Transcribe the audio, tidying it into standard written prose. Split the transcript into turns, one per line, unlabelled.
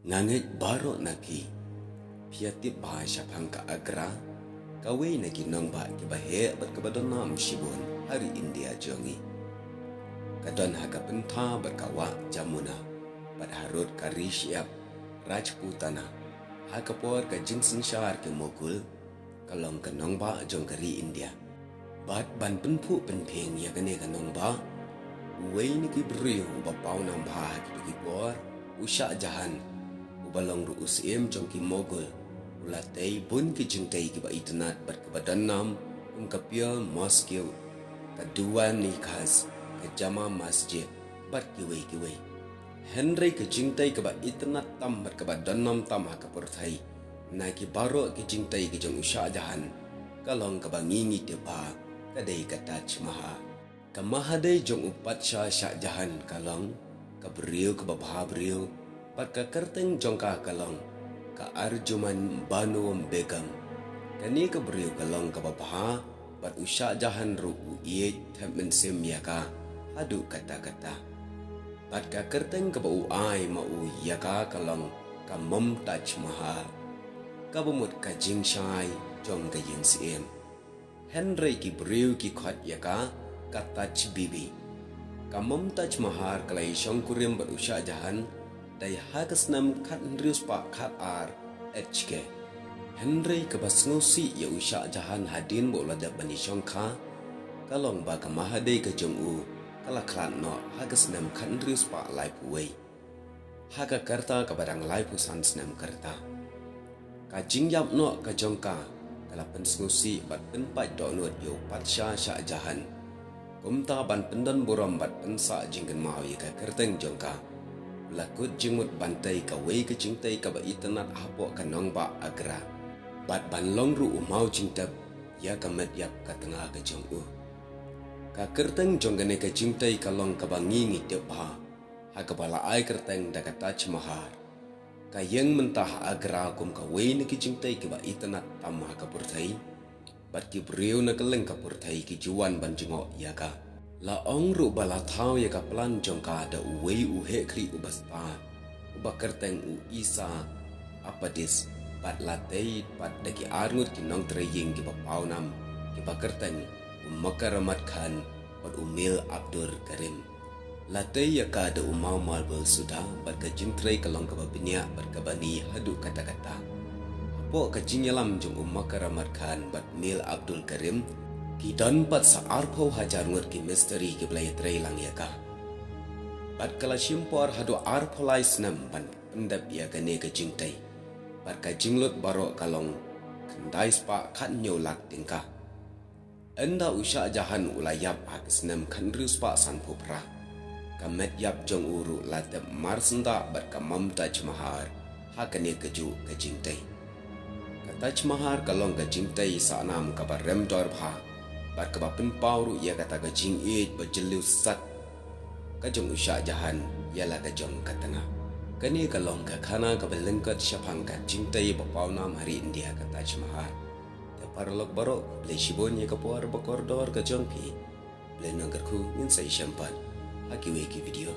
Ngangit baro naki piati bahasa pangka agra kawai naki nong ba ki bahe bat kabadon nam shibun hari India jongi kadon haga penta berkawa jamuna bat harut kari siap Rajputana haga por ka jingsen syar ke mogul kalong kanong ba jong kari India bat ban penpu penpeng ya kane kanong ba wei niki beriu ba pau nam ba ki por usha jahan balong ru usim jong ki mogul ulatei bun ki jingtai ki ba itnat berkebadan nam kapia Moscow kedua nikas ke jama masjid bat kiwei Henry ke jingtai ke ba itnat tam berkebadan nam tam ha kapurthai na ki baro ki jingtai ki jong usha jahan kalong ka bangingi te ba kadai ka Taj Mahal kamahadai jong upat sha jahan kalong kabriu ke babha briu bat ka kerteng jongka kalong ka Arjuman Banu Begum kani ka beriu kalong ka babha bat usha jahan ru iye temen semyaka adu kata-kata bat ka kerteng ka bau ai mau yaka kalong ka Taj Mahal ka bumut ka jingshai jong ka yin siem Henry ki beriu ki khat yaka ka Taj Bibi ka Taj Mahal kalai shongkurim bat usha jahan dai hagas nam kat Henryus pa kat ar HK Henry kabasngusi ya usha jahan hadin bola da bani shongka kalong ba ka mahadai ka jongu kala klan no hagas nam kat Henryus pa lai puwei haga karta ka barang lai pu sans nam karta ka jingyap no ka jongka kala pensngusi bat penpai do no yo patsha sha jahan kumta ban pendan boram bat pensa jingkan mau ya ka kerteng jongka lakut jingmut bantai ka wei ke jingtai ka ba itanat hapo kanong ba agra bat ban long ru umau jingtap ya kamet yap ka tengah ke jong ka kerteng jong gane ka jingtai ka long ka bangi ngi te ba ha ka bala ai kerteng da ka Taj Mahal ka yang mentah agra kum ka wei ni ki jingtai ka ba itanat tam ha ka purthai bat ki breu na ka leng ka purthai ki juan ban jingo ya ka la ong ru bala thau ya ka plan jongka da uwei uhe kri ubasta uba kerteng u isa apadis bat latei bat daki arngut ki nong treying ki bapau nam ki bakerteng Makaramat Khan bat umil Abdul Karim latei ya ka da umau malbel sudah bat ka jingtrei kalong ka babinya bat ka bani hadu kata-kata apo ka jinyalam jong Makaramat Khan bat mil Abdul Karim ki dan pat sa arpo hajar ngut ki misteri ki blai trei lang ya ka bat kala shimpor hadu arpo lai snam ban pendap ya kane ka jingtai bat ka jinglut baro kalong kendai spa khan nyo lak tingka enda usha jahan ulayap hak snam khan rus pa san phupra kamet yap jong uru latap marsenda bat ka Taj Mahal hakane keju ka jingtai ka Taj Mahal kalong ka jingtai sa nam ka barem dor bha bat ka bapin pauru ya kata ka jing it bajelu sat ka jong usha jahan ya la ka jong ka tengah kani kalong ka khana ka belengkat syapang ka jingtai bapau nam hari India ka Taj Mahal ta parlok baro le shibon ya ka puar bakordor ka jong pi le nagar ku min sai shampan haki weki video